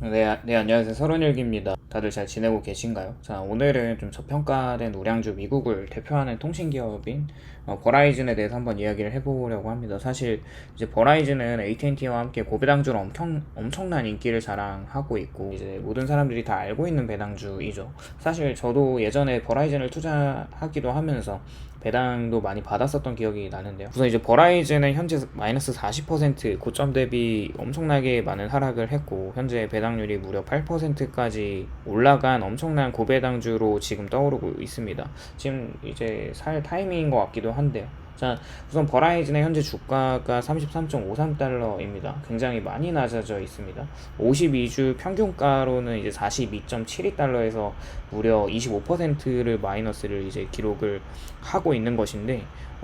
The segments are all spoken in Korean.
네, 안녕하세요. 서른일기입니다. 다들 잘 지내고 계신가요? 자, 오늘은 좀 저평가된 우량주 미국을 대표하는 통신기업인 버라이즌에 대해서 한번 이야기를 해보려고 합니다. 사실 이제 버라이즌은 AT&T와 함께 고배당주로 엄청난 인기를 자랑하고 있고 이제 모든 사람들이 다 알고 있는 배당주이죠. 사실 저도 예전에 버라이즌을 투자하기도 하면서 배당도 많이 받았었던 기억이 나는데요. 우선 이제 버라이즌은 현재 마이너스 40% 고점 대비 엄청나게 많은 하락을 했고 현재 배당률이 무려 8%까지 올라간 엄청난 고배당주로 지금 떠오르고 있습니다. 지금 이제 살 타이밍인 것 같기도 한데요. 자, 우선 버라이즌의 현재 주가가 33.53달러입니다. 굉장히 많이 낮아져 있습니다. 52주 평균가로는 이제 42.72달러에서 무려 25%를 마이너스를 이제 기록을 하고 있는 것인데,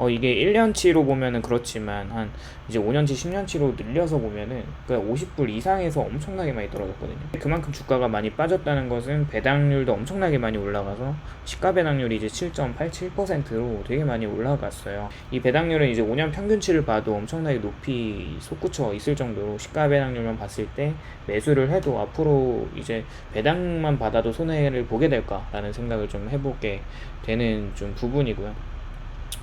이게 1년치로 보면은 그렇지만 한 이제 5년치, 10년치로 늘려서 보면은 그 50불 이상에서 엄청나게 많이 떨어졌거든요. 그만큼 주가가 많이 빠졌다는 것은 배당률도 엄청나게 많이 올라가서 시가 배당률이 이제 7.87%로 되게 많이 올라갔어요. 이 배당률은 이제 5년 평균치를 봐도 엄청나게 높이 솟구쳐 있을 정도로 시가 배당률만 봤을 때 매수를 해도 앞으로 이제 배당만 받아도 손해를 보게 될까라는 생각을 좀 해보게 되는 좀 부분이고요.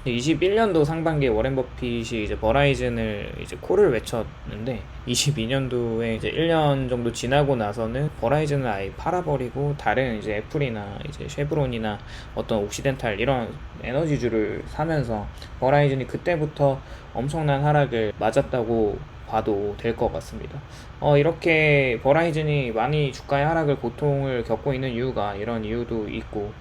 21년도 상반기에 워렌 버핏이 이제 버라이즌을 이제 콜을 외쳤는데 22년도에 이제 1년 정도 지나고 나서는 버라이즌을 아예 팔아버리고 다른 이제 애플이나 이제 쉐브론이나 어떤 옥시덴탈 이런 에너지주를 사면서 버라이즌이 그때부터 엄청난 하락을 맞았다고 봐도 될 것 같습니다. 이렇게 버라이즌이 많이 주가의 하락을 고통을 겪고 있는 이유가 이런 이유도 있고,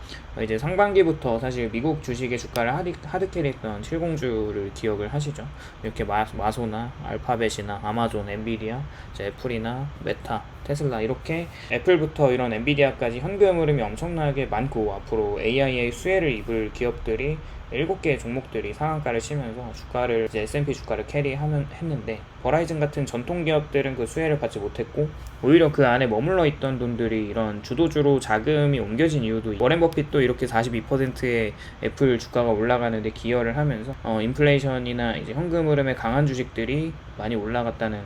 이제 상반기부터 사실 미국 주식의 주가를 하드캐리했던 70주를 기억을 하시죠. 이렇게 마소나 알파벳이나 아마존, 엔비디아, 이제 애플이나 메타, 테슬라 이렇게 애플부터 이런 엔비디아까지 현금 흐름이 엄청나게 많고 앞으로 AI의 수혜를 입을 기업들이 7개의 종목들이 상한가를 치면서 주가를 이제 S&P 주가를 했는데 버라이즌 같은 전통 기업들은 그 수혜를 받지 못했고 오히려 그 안에 머물러 있던 돈들이 이런 주도주로 자금이 옮겨진 이유도 워렌 버핏도 이렇게 42%의 애플 주가가 올라가는데 기여를 하면서 인플레이션이나 이제 현금 흐름의 강한 주식들이 많이 올라갔다는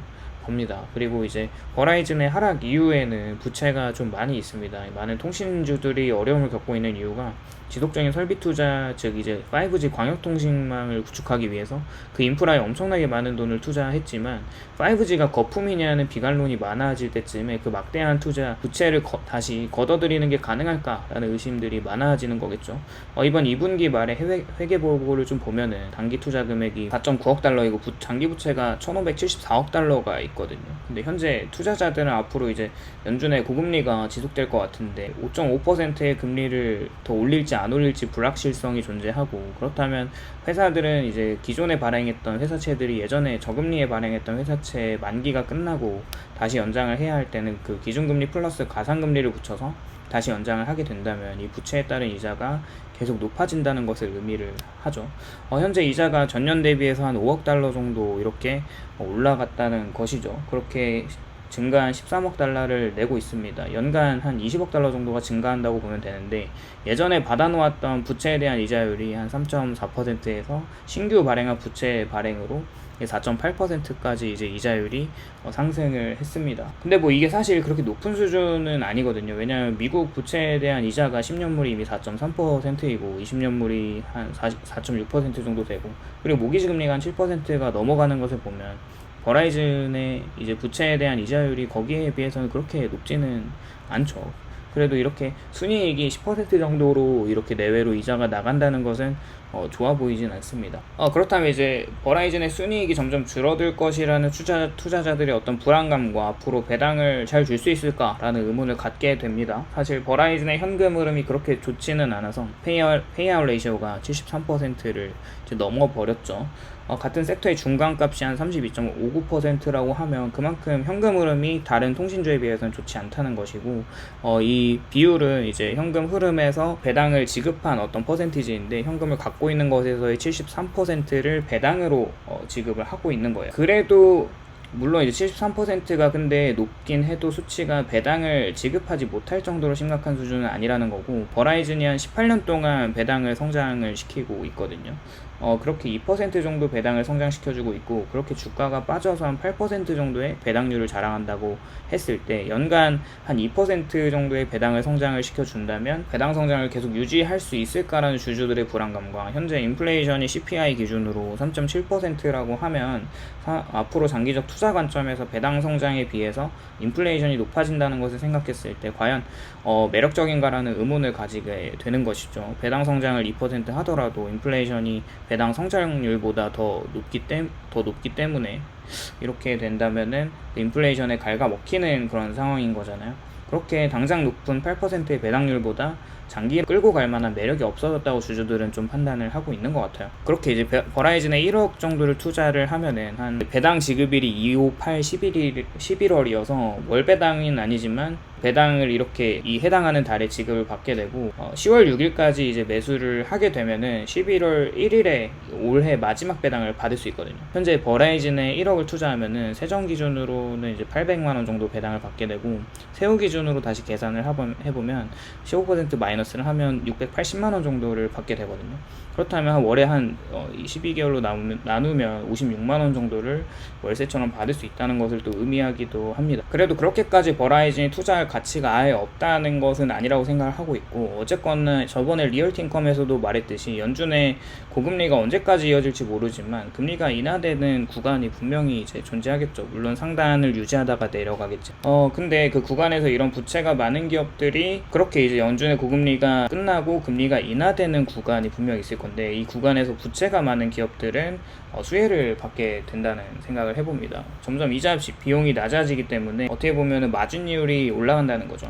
겁니다. 그리고 이제 버라이즌의 하락 이후에는 부채가 좀 많이 있습니다. 많은 통신주들이 어려움을 겪고 있는 이유가 지속적인 설비 투자, 즉 이제 5G 광역통신망을 구축하기 위해서 그 인프라에 엄청나게 많은 돈을 투자했지만 5G가 거품이냐는 비관론이 많아질 때쯤에 그 막대한 투자, 부채를 다시 걷어들이는 게 가능할까라는 의심들이 많아지는 거겠죠. 이번 2분기 말에 회계 보고를 좀 보면은 단기 투자 금액이 4.9억 달러이고 장기 부채가 1,574억 달러가 있거든요. 근데 현재 투자자들은 앞으로 이제 연준의 고금리가 지속될 것 같은데 5.5%의 금리를 더 올릴지 안 올릴지 불확실성이 존재하고, 그렇다면 회사들은 이제 기존에 발행했던 회사채들이 예전에 저금리에 발행했던 회사채 만기가 끝나고 다시 연장을 해야 할 때는 그 기준금리 플러스 가상금리를 붙여서 다시 연장을 하게 된다면 이 부채에 따른 이자가 계속 높아진다는 것을 의미를 하죠. 현재 이자가 전년 대비해서 한 5억 달러 정도 이렇게 올라갔다는 것이죠. 그렇게 증가한 13억 달러를 내고 있습니다. 연간 한 20억 달러 정도가 증가한다고 보면 되는데 예전에 받아놓았던 부채에 대한 이자율이 한 3.4%에서 신규 발행한 부채 발행으로 4.8%까지 이제 이자율이 상승을 했습니다. 근데 뭐 이게 사실 그렇게 높은 수준은 아니거든요. 왜냐하면 미국 부채에 대한 이자가 10년물이 이미 4.3%이고 20년물이 한 4.6% 정도 되고, 그리고 모기지 금리가 한 7%가 넘어가는 것을 보면 버라이즌의 이제 부채에 대한 이자율이 거기에 비해서는 그렇게 높지는 않죠. 그래도 이렇게 순이익이 10% 정도로 이렇게 내외로 이자가 나간다는 것은 좋아 보이진 않습니다. 그렇다면 이제 버라이즌의 순이익이 점점 줄어들 것이라는 투자자들의 어떤 불안감과 앞으로 배당을 잘 줄 수 있을까라는 의문을 갖게 됩니다. 사실 버라이즌의 현금 흐름이 그렇게 좋지는 않아서 페이아웃 레이시오가 73%를 이제 넘어버렸죠. 같은 섹터의 중간값이 한 32.59%라고 하면 그만큼 현금 흐름이 다른 통신주에 비해서는 좋지 않다는 것이고, 이 비율은 이제 현금 흐름에서 배당을 지급한 어떤 퍼센티지인데 현금을 갖고 있는 것에서의 73%를 배당으로 지급을 하고 있는 거예요. 그래도 물론 이제 73%가 근데 높긴 해도 수치가 배당을 지급하지 못할 정도로 심각한 수준은 아니라는 거고, 버라이즌이 한 18년 동안 배당을 성장을 시키고 있거든요. 그렇게 2% 정도 배당을 성장시켜주고 있고, 그렇게 주가가 빠져서 한 8% 정도의 배당률을 자랑한다고 했을 때 연간 한 2% 정도의 배당을 성장을 시켜준다면 배당 성장을 계속 유지할 수 있을까라는 주주들의 불안감과, 현재 인플레이션이 CPI 기준으로 3.7%라고 하면 앞으로 장기적 투자 관점에서 배당 성장에 비해서 인플레이션이 높아진다는 것을 생각했을 때 과연 매력적인가라는 의문을 가지게 되는 것이죠. 배당 성장을 2% 하더라도 인플레이션이 배당 성장률보다 더 높기 때문에 이렇게 된다면은 인플레이션에 갉아먹히는 그런 상황인 거잖아요. 그렇게 당장 높은 8%의 배당률보다 장기에 끌고 갈 만한 매력이 없어졌다고 주주들은 좀 판단을 하고 있는 것 같아요. 그렇게 이제 버라이즌에 1억 정도를 투자를 하면은 한 배당 지급일이 2, 5, 8, 11월이어서 월 배당은 아니지만 배당을 이렇게 이 해당하는 달에 지급을 받게 되고, 10월 6일까지 이제 매수를 하게 되면은 11월 1일에 올해 마지막 배당을 받을 수 있거든요. 현재 버라이즌에 1억을 투자하면은 세전 기준으로는 이제 800만 원 정도 배당을 받게 되고, 세후 기준으로 다시 계산을 해보면 15% 마이너스를 하면 680만 원 정도를 받게 되거든요. 그렇다면 월에 한 12개월로 나누면 56만 원 정도를 월세처럼 받을 수 있다는 것을 또 의미하기도 합니다. 그래도 그렇게까지 버라이즌이 투자할 가치가 아예 없다는 것은 아니라고 생각을 하고 있고, 어쨌거나 저번에 리얼틴컴에서도 말했듯이 연준의 고금리가 언제까지 이어질지 모르지만 금리가 인하되는 구간이 분명히 이제 존재하겠죠. 물론 상단을 유지하다가 내려가겠죠. 근데 그 구간에서 이런 부채가 많은 기업들이 그렇게 이제 연준의 고금리가 끝나고 금리가 인하되는 구간이 분명히 있을 건데, 이 구간에서 부채가 많은 기업들은 수혜를 받게 된다는 생각을 해봅니다. 점점 이자 비용이 낮아지기 때문에 어떻게 보면 마진율이 올라간다는 거죠.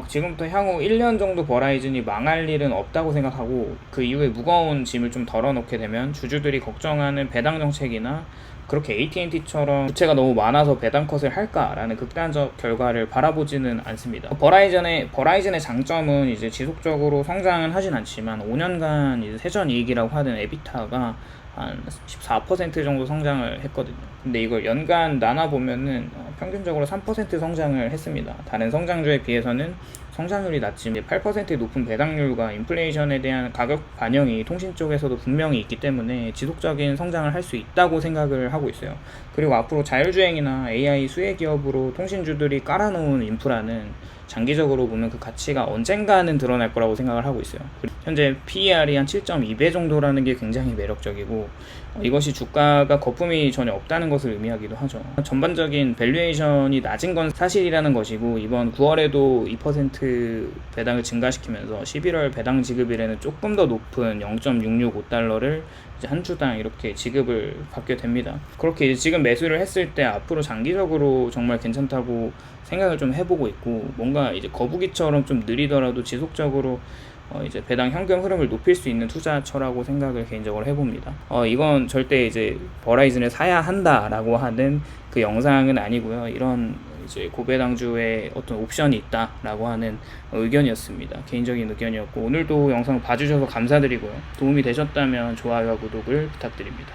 지금부터 향후 1년 정도 버라이즌이 망할 일은 없다고 생각하고, 그 이후에 무거운 짐을 좀 덜어놓게 되면 주주들이 걱정하는 배당 정책이나 그렇게 AT&T처럼 부채가 너무 많아서 배당 컷을 할까라는 극단적 결과를 바라보지는 않습니다. 버라이즌의 장점은 이제 지속적으로 성장은 하진 않지만 5년간 이제 세전 이익이라고 하는 에비타가 한 14% 정도 성장을 했거든요. 근데 이걸 연간 나눠보면은 평균적으로 3% 성장을 했습니다. 다른 성장주에 비해서는 성장률이 낮지만 8%의 높은 배당률과 인플레이션에 대한 가격 반영이 통신 쪽에서도 분명히 있기 때문에 지속적인 성장을 할 수 있다고 생각을 하고 있어요. 그리고 앞으로 자율주행이나 AI 수혜 기업으로 통신주들이 깔아놓은 인프라는 장기적으로 보면 그 가치가 언젠가는 드러날 거라고 생각을 하고 있어요. 현재 PER이 한 7.2배 정도라는 게 굉장히 매력적이고, 이것이 주가가 거품이 전혀 없다는 것을 의미하기도 하죠. 전반적인 밸류에이션이 낮은 건 사실이라는 것이고, 이번 9월에도 2% 배당을 증가시키면서 11월 배당 지급일에는 조금 더 높은 0.665달러를 이제 한 주당 이렇게 지급을 받게 됩니다. 그렇게 이제 지금 매수를 했을 때 앞으로 장기적으로 정말 괜찮다고 생각을 좀 해보고 있고, 뭔가 이제 거북이처럼 좀 느리더라도 지속적으로 이제 배당 현금 흐름을 높일 수 있는 투자처라고 생각을 개인적으로 해봅니다. 이건 절대 이제 버라이즌을 사야 한다라고 하는 그 영상은 아니고요. 이런 이제 고배당주의 어떤 옵션이 있다라고 하는 의견이었습니다. 개인적인 의견이었고, 오늘도 영상 봐주셔서 감사드리고요. 도움이 되셨다면 좋아요와 구독을 부탁드립니다.